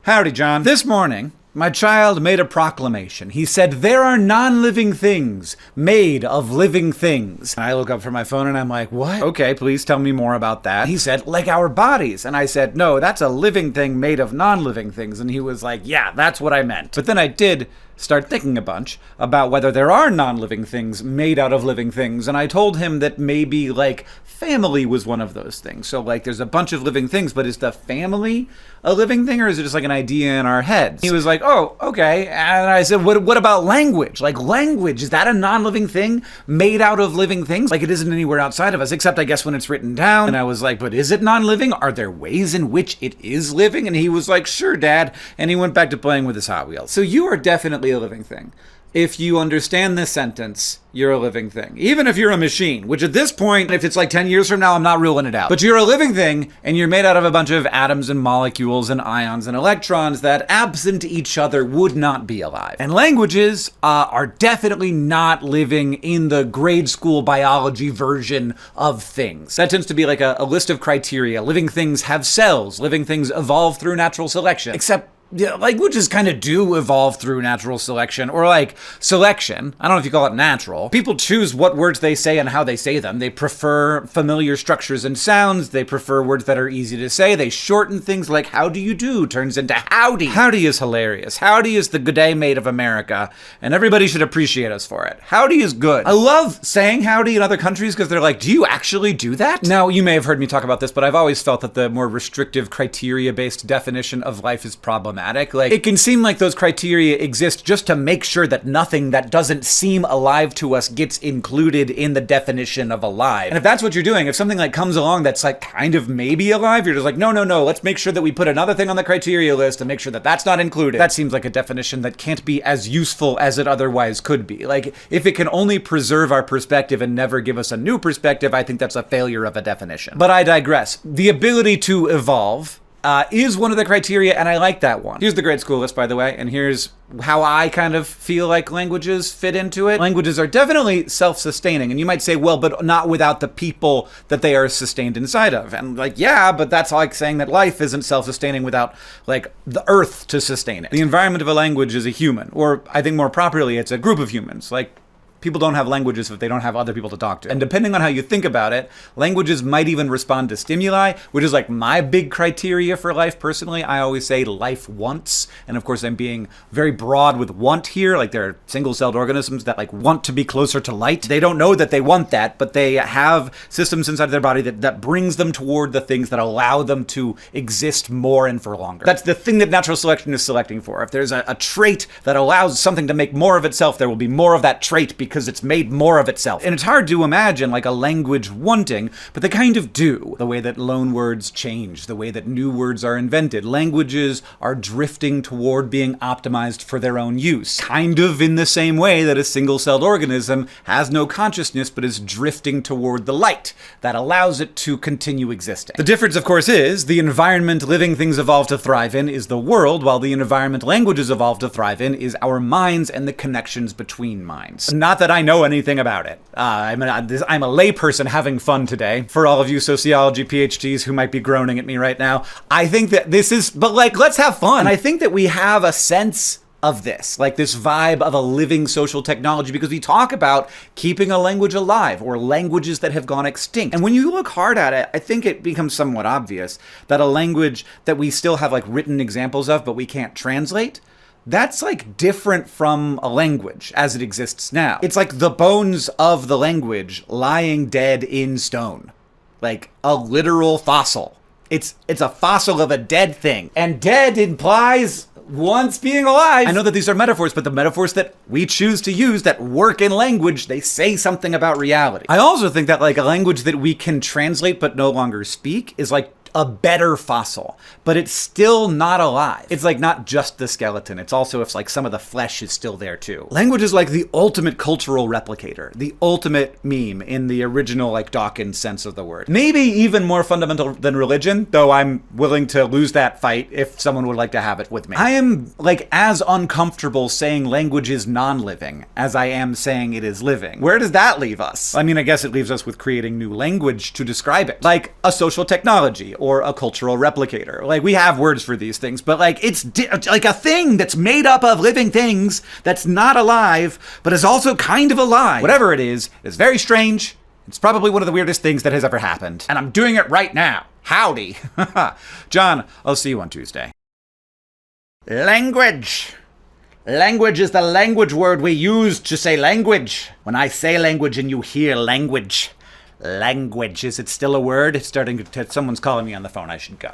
Howdy, John. This morning, my child made a proclamation. He said, there are non-living things made of living things. And I look up from my phone and I'm like, what? Okay, please tell me more about that. He said, like our bodies. And I said, no, that's a living thing made of non-living things. And he was like, yeah, that's what I meant. But then I did start thinking a bunch about whether there are non-living things made out of living things. And I told him that maybe, like, family was one of those things. So, like, there's a bunch of living things, but is the family a living thing, or is it just like an idea in our heads? He was like, oh, okay. And I said, what about language? Like, language, is that a non-living thing made out of living things? Like, it isn't anywhere outside of us, except I guess when it's written down. And I was like, but is it non-living? Are there ways in which it is living? And he was like, sure, Dad. And he went back to playing with his Hot Wheels. So you are definitely a living thing. If you understand this sentence, you're a living thing. Even if you're a machine, which at this point, if it's like 10 years from now, I'm not ruling it out. But you're a living thing, and you're made out of a bunch of atoms and molecules and ions and electrons that, absent each other, would not be alive. And languages are definitely not living in the grade school biology version of things. That tends to be like a list of criteria. Living things have cells. Living things evolve through natural selection. Except, yeah, languages kind of do evolve through natural selection, or like selection. I don't know if you call it natural. People choose what words they say and how they say them. They prefer familiar structures and sounds. They prefer words that are easy to say. They shorten things like how do you do turns into howdy. Howdy is hilarious. Howdy is the good day mate of America, and everybody should appreciate us for it. Howdy is good. I love saying howdy in other countries because they're like, do you actually do that? Now, you may have heard me talk about this, but I've always felt that the more restrictive criteria-based definition of life is problematic. Like, it can seem like those criteria exist just to make sure that nothing that doesn't seem alive to us gets included in the definition of alive. And if that's what you're doing, if something like comes along that's like kind of maybe alive, you're just like, no, let's make sure that we put another thing on the criteria list and make sure that that's not included. That seems like a definition that can't be as useful as it otherwise could be. Like, if it can only preserve our perspective and never give us a new perspective, I think that's a failure of a definition. But I digress. The ability to evolve is one of the criteria, and I like that one. Here's the grade school list, by the way, and here's how I kind of feel like languages fit into it. Languages are definitely self-sustaining, and you might say, well, but not without the people that they are sustained inside of. And like, yeah, but that's like saying that life isn't self-sustaining without, like, the earth to sustain it. The environment of a language is a human, or I think more properly, it's a group of humans. Like, people don't have languages if they don't have other people to talk to. And depending on how you think about it, languages might even respond to stimuli, which is like my big criteria for life personally. I always say life wants. And of course, I'm being very broad with want here. Like, there are single-celled organisms that like want to be closer to light. They don't know that they want that, but they have systems inside their body that brings them toward the things that allow them to exist more and for longer. That's the thing that natural selection is selecting for. If there's a trait that allows something to make more of itself, there will be more of that trait because it's made more of itself. And it's hard to imagine like a language wanting, but they kind of do. The way that loan words change, the way that new words are invented. Languages are drifting toward being optimized for their own use. Kind of in the same way that a single-celled organism has no consciousness but is drifting toward the light that allows it to continue existing. The difference, of course, is the environment living things evolve to thrive in is the world, while the environment languages evolve to thrive in is our minds and the connections between minds. Not that I know anything about it. I'm a layperson having fun today. For all of you sociology PhDs who might be groaning at me right now, I think that this is, but like, let's have fun. And I think that we have a sense of this, like this vibe of a living social technology, because we talk about keeping a language alive or languages that have gone extinct. And when you look hard at it, I think it becomes somewhat obvious that a language that we still have like written examples of, but we can't translate, that's like different from a language as it exists now. It's like the bones of the language lying dead in stone, like a literal fossil. It's a fossil of a dead thing, and dead implies once being alive. I know that these are metaphors, but the metaphors that we choose to use that work in language, they say something about reality. I also think that like a language that we can translate but no longer speak is like a better fossil, but it's still not alive. It's like not just the skeleton, it's also if like some of the flesh is still there too. Language is like the ultimate cultural replicator, the ultimate meme in the original like Dawkins sense of the word. Maybe even more fundamental than religion, though I'm willing to lose that fight if someone would like to have it with me. I am like as uncomfortable saying language is non-living as I am saying it is living. Where does that leave us? I mean, I guess it leaves us with creating new language to describe it, like a social technology or a cultural replicator. Like, we have words for these things, but like, it's like a thing that's made up of living things that's not alive, but is also kind of alive. Whatever it is very strange. It's probably one of the weirdest things that has ever happened. And I'm doing it right now. Howdy. John, I'll see you on Tuesday. Language. Language is the language word we use to say language. When I say language and you hear language. Language. Is it still a word? It's starting to... Someone's calling me on the phone. I should go.